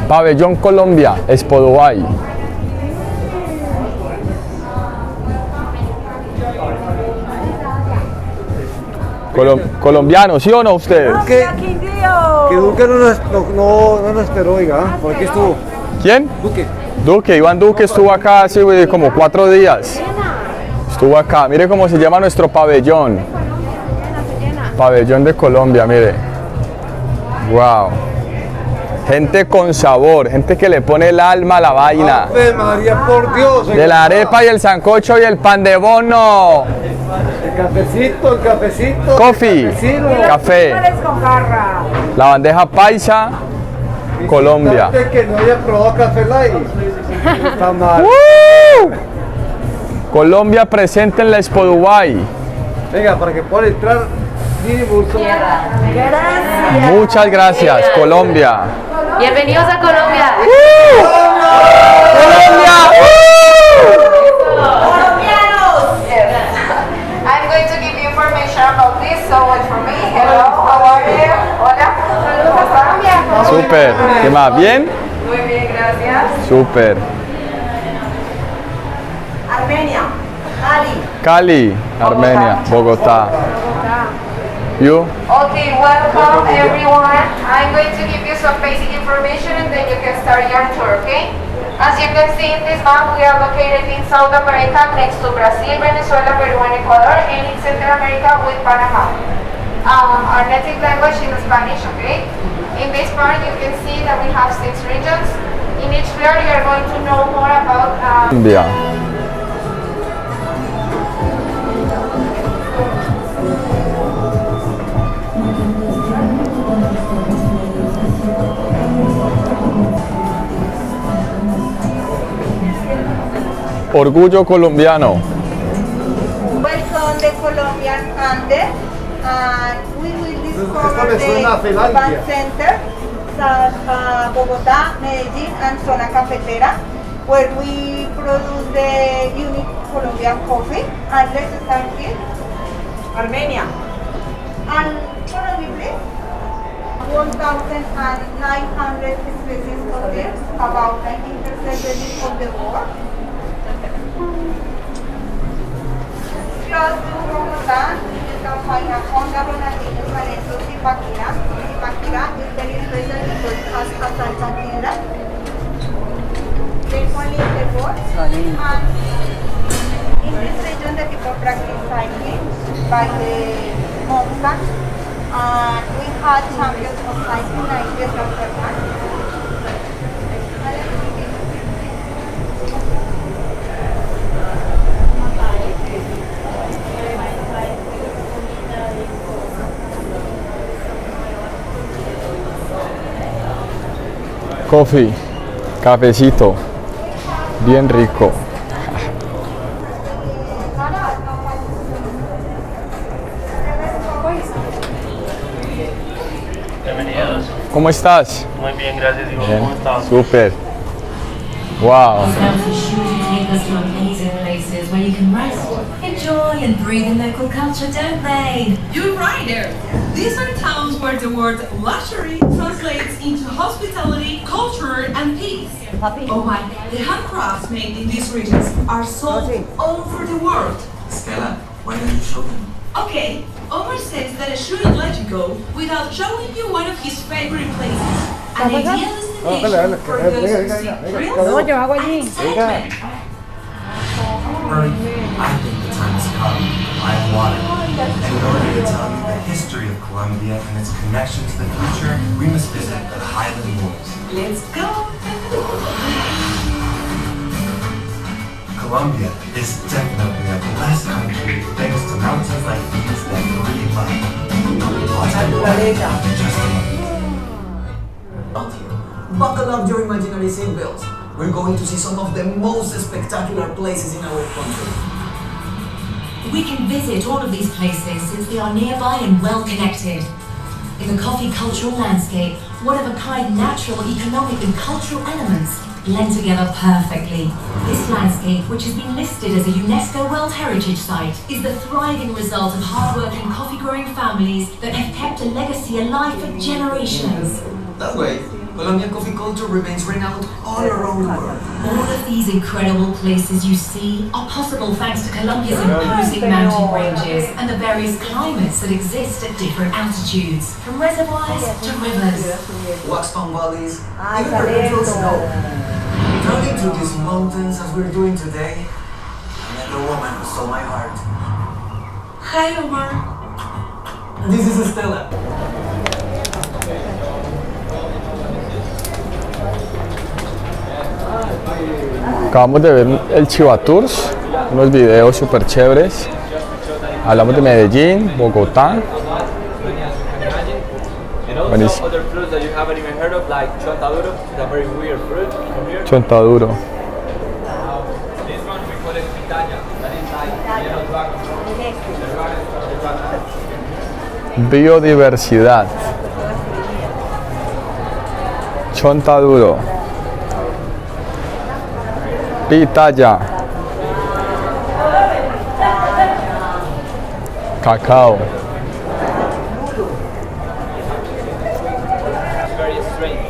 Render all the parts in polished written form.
Pabellón Colombia, Expo Dubai. Colombiano, ¿sí o no ustedes? Que Duque no nos esperó, oiga, por aquí estuvo. ¿Quién? Duque. Iván Duque estuvo acá hace como 4 días. Estuvo acá, mire cómo se llama nuestro pabellón. Pabellón de Colombia, mire. Wow. Gente con sabor, gente que le pone el alma a la vaina. ¡Ave María, por Dios! De la arepa y el sancocho y el pan de bono. El cafecito. Coffee, café. La bandeja paisa, Colombia. Que no haya probado café light. Está mal. Colombia presente en la Expo Dubai. Venga, para que pueda entrar. Muchas gracias, Colombia. Bienvenidos a Colombia. ¡Colombia! I'm going to give you information about this. So wait for me. Hello, how are you? Hola. Saludos. Súper. ¿Qué más? ¿Bien? Muy bien, gracias. Súper. Armenia. Cali, Armenia, Bogotá. You? Okay, welcome everyone. I'm going to give you some basic information and then you can start your tour, okay? As you can see in this map, we are located in South America next to Brazil, Venezuela, Peru, and Ecuador, and in Central America with Panama. Our native language is Spanish, okay? In this part, you can see that we have 6 regions. In each floor, you are going to know more about Colombia. Orgullo colombiano. Welcome the Colombian Andes, and we will discover the urban center such as Bogotá, Medellín, and Zona Cafetera, where we produce the unique Colombian coffee. And let's start with Armenia. and probably 1,900 species of this, about 19% of the world. Close to Bogotá, you can find a Honda Ronaldinho Salento Zipaquira. Zipaquira is very special because it has a salsa. They only the board. And in this region, the people practice cycling by the mountain. And we had champions of cycling like this after Coffee, cafecito, bien rico. Bienvenidos. ¿Cómo estás? Muy bien, gracias. ¿Y vos cómo estás? Súper. Wow. Hotels are sure to take us to amazing places where you can rest, enjoy and breathe in local culture, don't they? You're right there. These are towns where the word luxury translates into hospitality, culture, and peace. Oh my, the handcrafts made in these regions are sold all over the world. Stella, why don't you show them? Okay, Omar says that I shouldn't let you go without showing you one of his favorite places. An ideal destination for those who seek thrills and excitement. Murray, I think the time has come. I am water. And in order to tell you the history of Colombia and its connection to the future, we must visit the Highland Moors. Let's go! Colombia is definitely a blessed country thanks to mountains like these that breathe life. I'll tell you what, just a moment. Out here, buckle up your imaginary seatbelts. We're going to see some of the most spectacular places in our country. We can visit all of these places since they are nearby and well connected. In the coffee cultural landscape, one-of-a-kind natural, economic and cultural elements blend together perfectly. This landscape, which has been listed as a UNESCO World Heritage Site, is the thriving result of hard-working coffee-growing families that have kept a legacy alive for generations. That way, Colombian coffee culture remains renowned all around the world. All of these incredible places you see are possible thanks to Colombia's imposing mountain ranges and the various climates that exist at different altitudes, from reservoirs to rivers. Wax palm valleys, even perpetual snow. Traveling through these mountains as we're doing today, I met the woman who stole my heart. Hi, Omar. This is Estela. Acabamos de ver el Chiva Tours, unos videos súper chéveres. Hablamos de Medellín, Bogotá. Buenísimo. Other fruits that you haven't even heard of, like chontaduro, it's a very weird fruit. Come here. Chontaduro. This one we call it pitaya. That is like yellow dragon fruit. Biodiversidad. Chontaduro. Pitaya. Cacao. It's very strange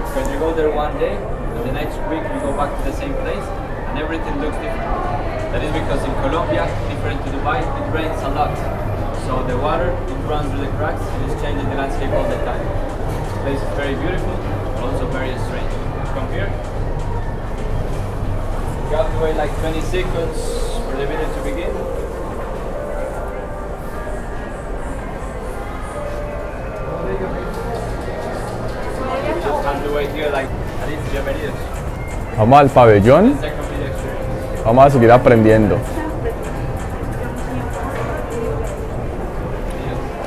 because you go there one day and the next week you go back to the same place and everything looks different. That is because in Colombia, different to Dubai, it rains a lot. So the water, it runs through the cracks and it's changing the landscape all the time. This place is very beautiful, but also very strange. Come here. You have to wait like 20 seconds for the video to begin. Just have to wait here like, bienvenidos. Vamos al pabellón. Second video experience. Vamos a seguir aprendiendo.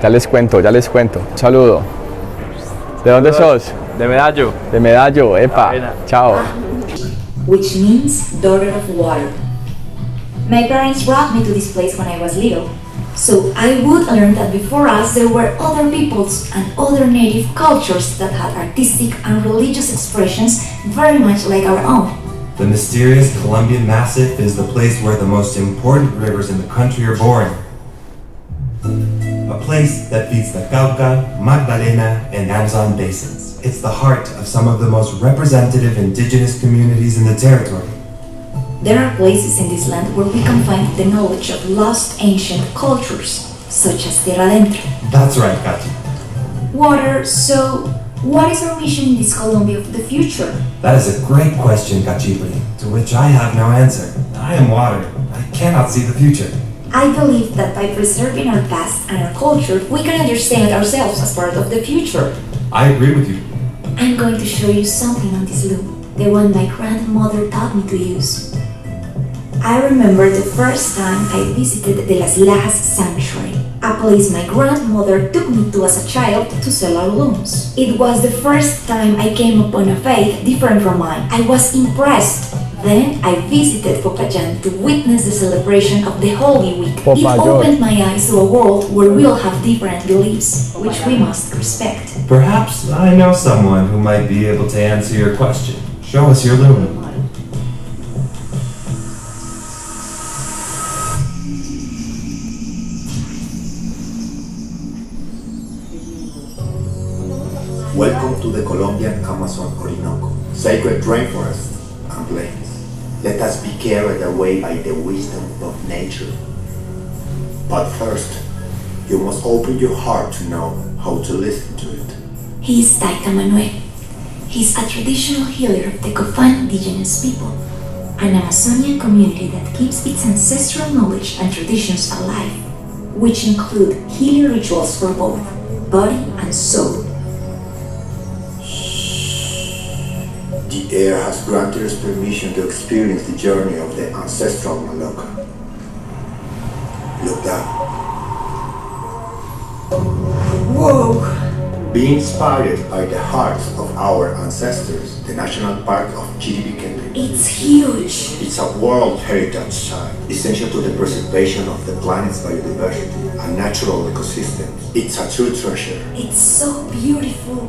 Ya les cuento, ya les cuento. Un saludo. ¿De dónde sos? De Medallo. De Medallo, epa. Buena. Chao. Which means daughter of water. My parents brought me to this place when I was little, so I would learn that before us there were other peoples and other native cultures that had artistic and religious expressions very much like our own. The mysterious Colombian Massif is the place where the most important rivers in the country are born. A place that feeds the Cauca, Magdalena, and Amazon basins. It's the heart of some of the most representative indigenous communities in the territory. There are places in this land where we can find the knowledge of lost ancient cultures, such as Tierra Adentro. That's right, Katy. Water, so what is our mission in this Colombia of the future? That is a great question, Cachipri, to which I have no answer. I am water. I cannot see the future. I believe that by preserving our past and our culture, we can understand ourselves as part of the future. I agree with you. I'm going to show you something on this loop, the one my grandmother taught me to use. I remember the first time I visited the Las Lajas Sanctuary, a place my grandmother took me to as a child to sell our looms. It was the first time I came upon a faith different from mine. I was impressed. Then I visited Pabellon to witness the celebration of the Holy Week. It opened my eyes to a world where we all have different beliefs, which we must respect. Perhaps I know someone who might be able to answer your question. Show us your loom. Welcome to the Colombian Amazon Orinoco, sacred rainforests and plains. Let us be carried away by the wisdom of nature. But first, you must open your heart to know how to listen to it. He is Taita Manuel. He is a traditional healer of the Cofan indigenous people, an Amazonian community that keeps its ancestral knowledge and traditions alive, which include healing rituals for both body and soul. The air has granted us permission to experience the journey of the ancestral Maloka. Look down. Whoa! Be inspired by the hearts of our ancestors, the National Park of Chiribiquete. It's huge! It's a World Heritage Site, essential to the preservation of the planet's biodiversity and natural ecosystems. It's a true treasure. It's so beautiful.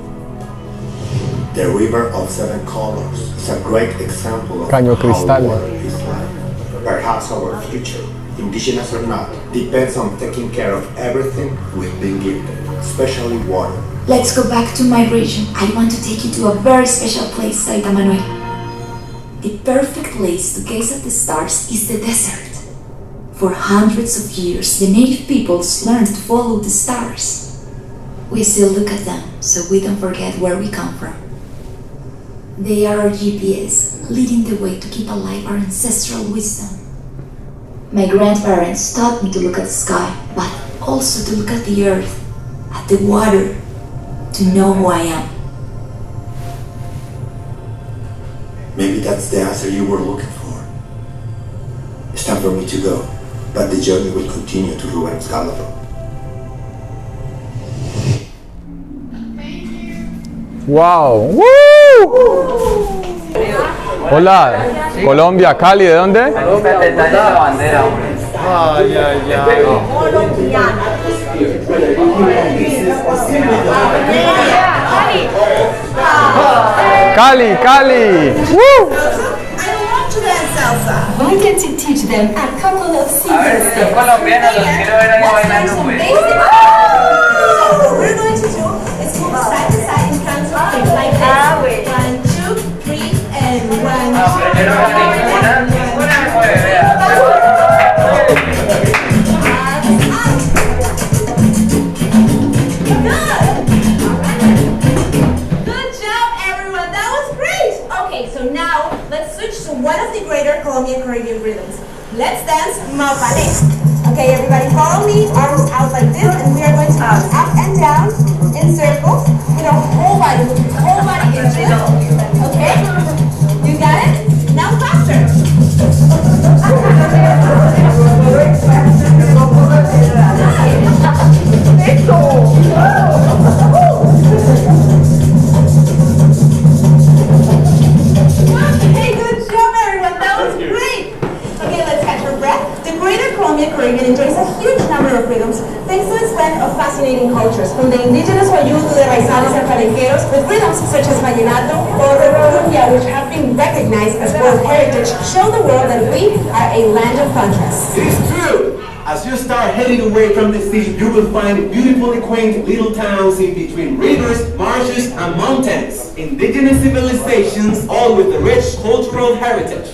The River of Seven Colors is a great example of Caño how Cristal. water is life. Perhaps our future indigenous or not, depends on taking care of everything we've been given, especially water. Let's go back to my region. I want to take you to a very special place, Saita Manuel. The perfect place to gaze at the stars is the desert. For hundreds of years, the native peoples learned to follow the stars. We still look at them, so we don't forget where we come from. They are our GPS, leading the way to keep alive our ancestral wisdom. My grandparents taught me to look at the sky, but also to look at the earth, at the water, to know who I am. Maybe that's the answer you were looking for. It's time for me to go, but the journey will continue to Ruben Scalabro. Wow. ¡Woo! Hola, Colombia, Cali, ¿de dónde? Ay, ay, Cali, Cali. ¡Woo! Why don't you teach them a couple of simple steps? What we're going to do is move side to side in front of things like this. 1, 2, 3, and 1, 2, 3. Good job, everyone. That was great. Okay, so now let's switch to one of the greater Colombian Caribbean rhythms. Let's dance Mapale. Okay, everybody follow me, arms out like this, and we are going to move up and down in circles with our whole body into it. Okay? You got it? Now faster. Okay, good job, everyone. That was great. Okay, let's catch our breath. The greater Colombian Caribbean enjoys a huge number of rhythms thanks to its blend of fascinating cultures, from the indigenous Wayuu to the raizales and palenqueros, with rhythms such as vallenato or cumbia, which have been recognized as World Heritage, show the world that we are a land of contrasts. It is true! As you start heading away from the sea, you will find beautifully quaint little towns in between rivers, marshes, and mountains. Indigenous civilizations, all with a rich cultural heritage.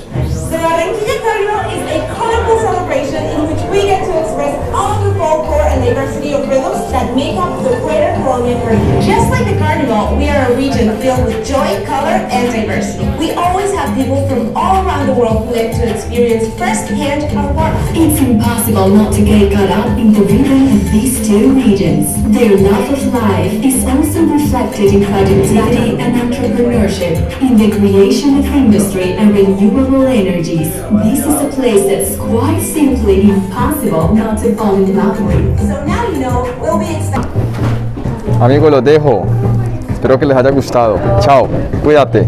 The Barranquilla Carnival is a colorful celebration in which we get to express all of the folklore and diversity of rhythms that make up the greater Colombian Caribbean. Just like the Carnival, we are a region filled with joy, color, and diversity. We always have people from all around the world who get to experience firsthand our warmth. It's impossible not to get caught up in the rhythm of these two regions. Their love of life is also reflected in productivity and entrepreneurship, in the creation of industry and renewable energies. This is a place that's quite simply impossible not to fall in love with. So now you know we'll be Amigos, los dejo. Espero que les haya gustado. Chao. Cuídate.